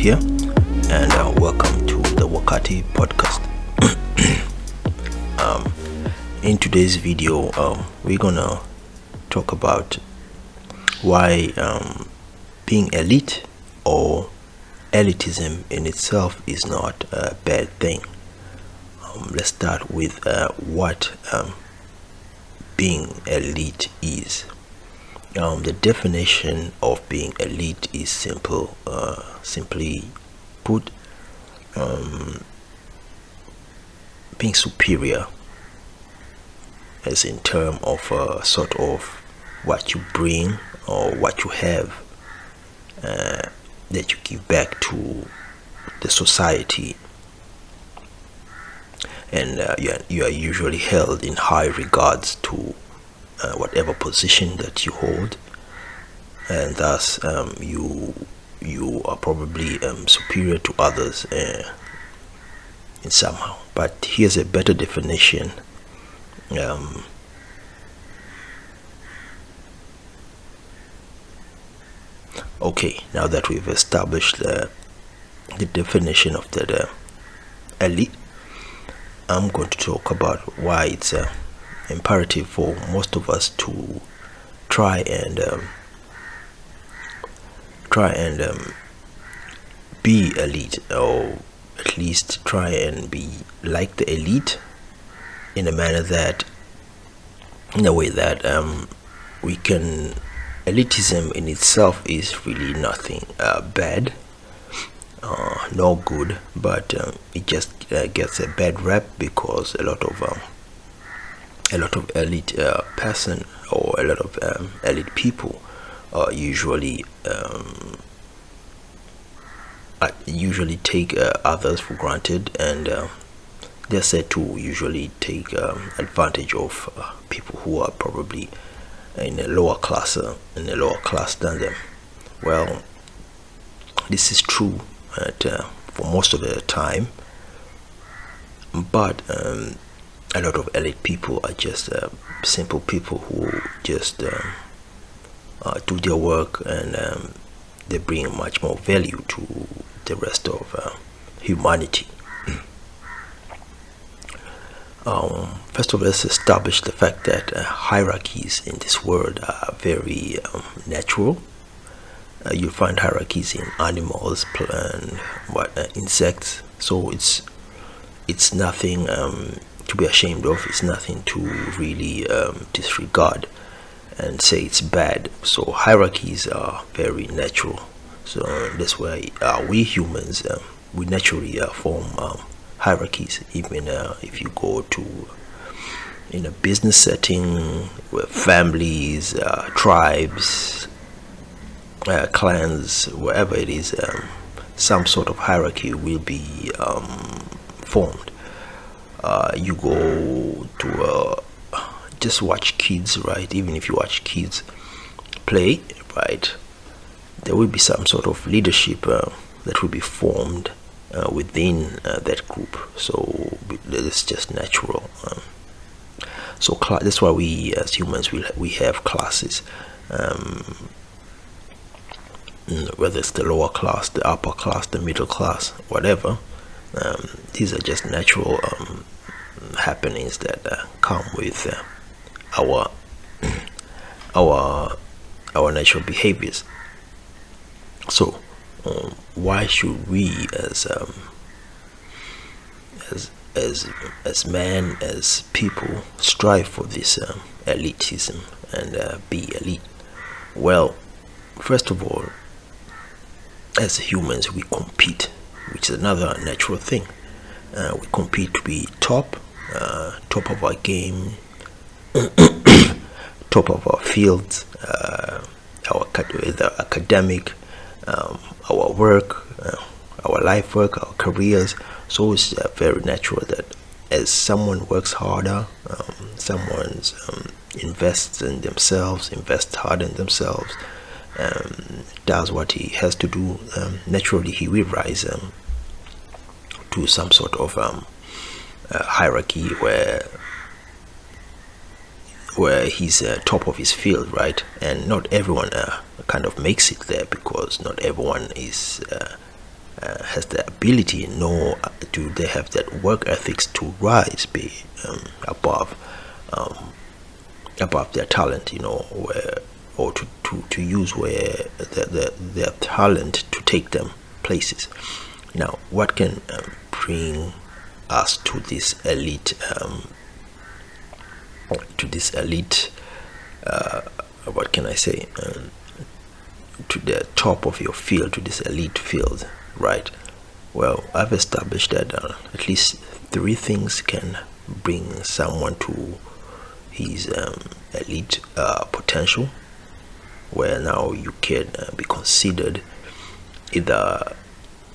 here, and welcome to the Wakati podcast. In today's video, we're gonna talk about why being elite or elitism in itself is not a bad thing. Let's start with what being elite is. The definition of being elite is simply put, being superior, as in term of sort of what you bring or what you have that you give back to the society, and you are usually held in high regards to whatever position that you hold, and thus you are probably superior to others in somehow. But here's a better definition. Okay, now that we've established the definition of the elite, I'm going to talk about why it's imperative for most of us to try and be elite, or at least try and be like the elite in a manner that, in a way that we can. Elitism in itself is really nothing bad, no good, but it just gets a bad rep because a lot of elite person or a lot of elite people usually take others for granted, and they're said to usually take advantage of people who are probably in a lower class than them. Well, this is true for most of the time, but a lot of elite people are just simple people who just do their work, and they bring much more value to the rest of humanity. First of all, let's establish the fact that hierarchies in this world are very natural. You'll find hierarchies in animals, plant, insects. So it's nothing to be ashamed of. It's nothing to really disregard and say it's bad. So hierarchies are very natural. So that's why we humans we naturally form hierarchies, even if you go to in a business setting with families, tribes, clans, wherever it is, some sort of hierarchy will be formed. You go to just watch kids, right? Even if you watch kids play, right, there will be some sort of leadership that will be formed within that group. So it's just natural. So that's why we as humans we have classes, whether it's the lower class, the upper class, the middle class, whatever. These are just natural happenings that come with our natural behaviors. So why should we as men, as people, strive for this elitism and be elite? Well, first of all, as humans we compete, which is another natural thing. We compete to be top of our game, top of our fields, our academic, our work, our life work, our careers. So it's very natural that as someone works harder, someone's invests hard in themselves, does what he has to do, naturally he will rise to some sort of hierarchy where he's top of his field, right? And not everyone kind of makes it there, because not everyone is has the ability, nor do they have that work ethics to rise be above their talent, where, or to use where their talent to take them places. Now, what can bring us to this elite, what can I say, to the top of your field, to this elite field, right? Well, I've established that at least three things can bring someone to his elite potential, where now you can be considered either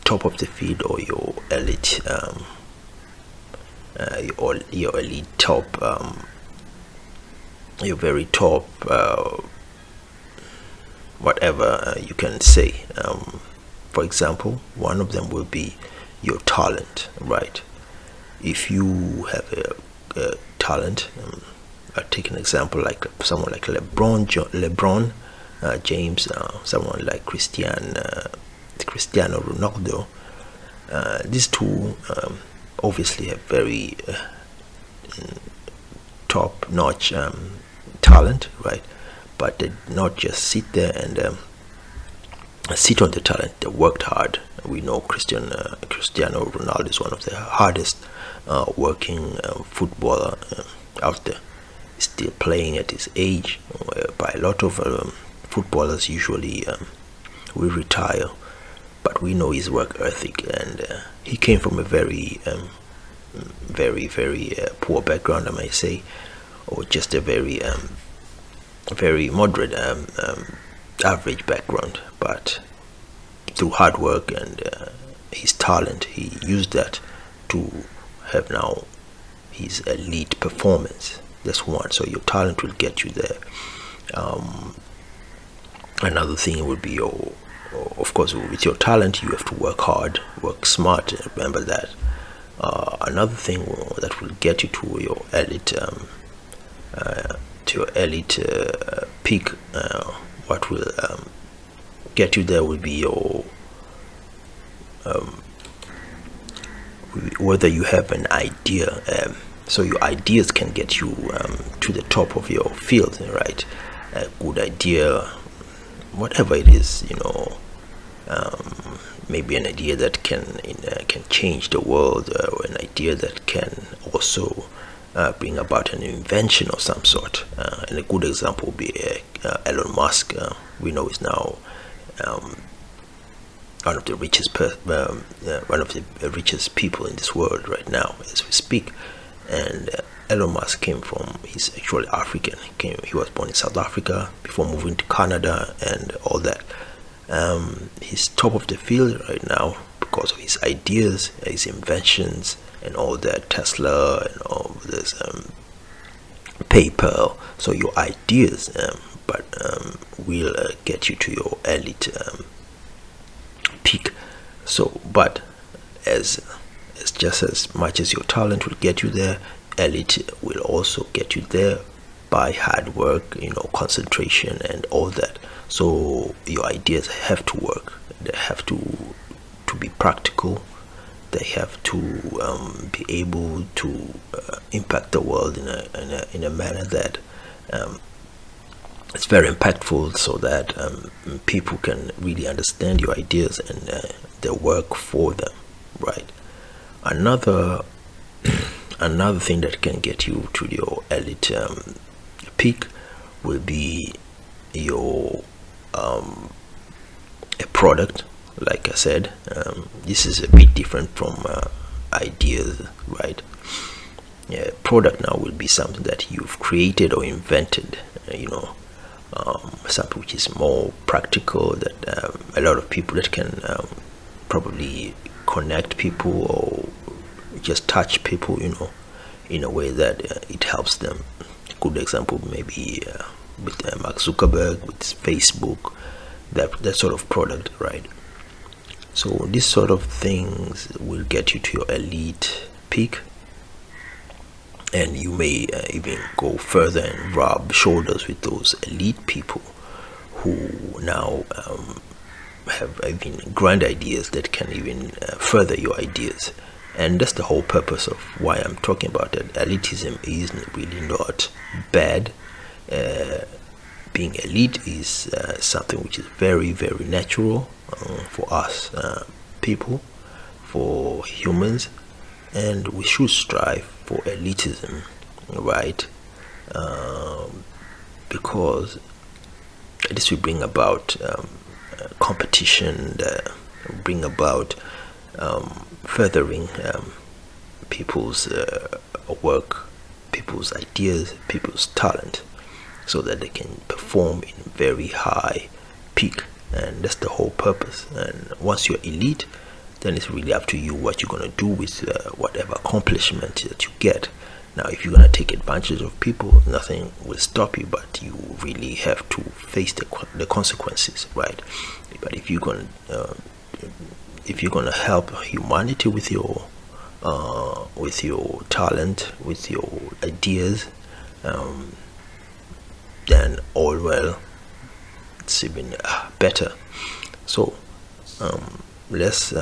top of the field or your elite, your elite top, your very top, whatever you can say. For example, one of them will be your talent, right? If you have a talent, I'll take an example like someone like LeBron James, someone like Cristiano Ronaldo. These two obviously have very top-notch talent, right? But they not just sit there and sit on the talent. They worked hard. We know Cristiano Ronaldo is one of the hardest working footballer out there. He's still playing at his age. By a lot of footballers usually will retire, but we know his work ethic, and he came from a very poor background, I may say, or just a very moderate average background, but through hard work and his talent, he used that to have now his elite performance. That's one. So your talent will get you there. Another thing would be of course, with your talent, you have to work hard, work smart. Remember that. Another thing that will get you to your elite, peak, what will get you there will be your whether you have an idea. So your ideas can get you to the top of your field, right? A good idea, whatever it is, maybe an idea that can change the world, or an idea that can also bring about an invention of some sort. And a good example would be Elon Musk. We know is now one of the richest people in this world right now as we speak. And Elon Musk he's actually African. He was born in South Africa before moving to Canada and all that. He's top of the field right now because of his ideas, his inventions, and all that. Tesla and all this, PayPal. So your ideas, will get you to your elite peak. So, but as just as much as your talent will get you there, elite will also get you there by hard work, concentration and all that. So your ideas have to work. They have to be practical. They have to be able to impact the world in a manner that it's very impactful, so that people can really understand your ideas and they work for them, right? Another thing that can get you to your elite peak will be your a product. Like I said, this is a bit different from ideas, right? Yeah, product now will be something that you've created or invented, something which is more practical, that a lot of people that can probably connect people or just touch people, in a way that it helps them. A good example maybe with Mark Zuckerberg, with Facebook, that sort of product, right? So these sort of things will get you to your elite peak, and you may even go further and rub shoulders with those elite people who now have even grand ideas that can even further your ideas. And that's the whole purpose of why I'm talking about it. Elitism is really not bad. Being elite is something which is very, very natural for us people, for humans, and we should strive for elitism, right? Because this will bring about competition, bring about furthering people's work, people's ideas, people's talent, so that they can perform in very high peak. And that's the whole purpose. And once you're elite, then it's really up to you what you're going to do with whatever accomplishment that you get. Now, if you're going to take advantage of people, nothing will stop you, but you really have to face the consequences, right? But if you're going to help humanity with your talent, with your ideas, then all well, it's even better. So let's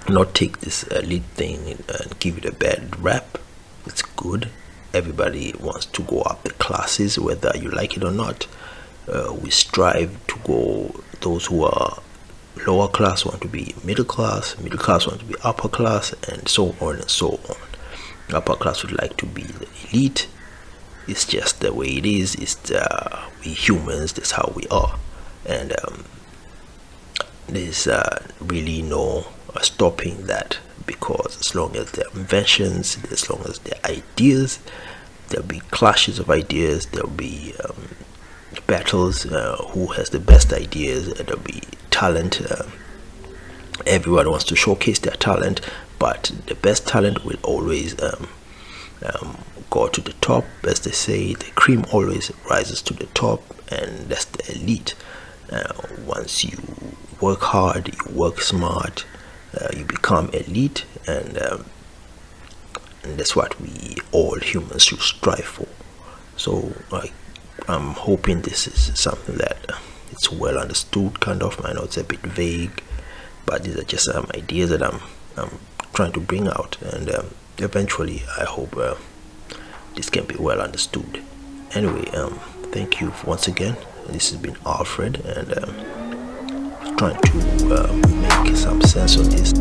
not take this elite thing and give it a bad rap. It's good. Everybody wants to go up the classes, whether you like it or not. We strive to go. Those who are lower class want to be middle class want to be upper class, and so on and so on. Upper class would like to be the elite. It's just the way it is. It's we humans, that's how we are. And there's really no stopping that, because as long as there are inventions, as long as there are ideas, there'll be clashes of ideas, there'll be battles, who has the best ideas, there'll be talent. Everyone wants to showcase their talent, but the best talent will always go to the top. As they say, the cream always rises to the top, and that's the elite. Once you work hard, you work smart, you become elite, and that's what we all humans should strive for. So I'm hoping this is something that it's well understood, kind of. I know it's a bit vague, but these are just some ideas that I'm trying to bring out, and eventually I hope this can be well understood. Anyway, thank you once again. This has been Alfred, and trying to make some sense of this.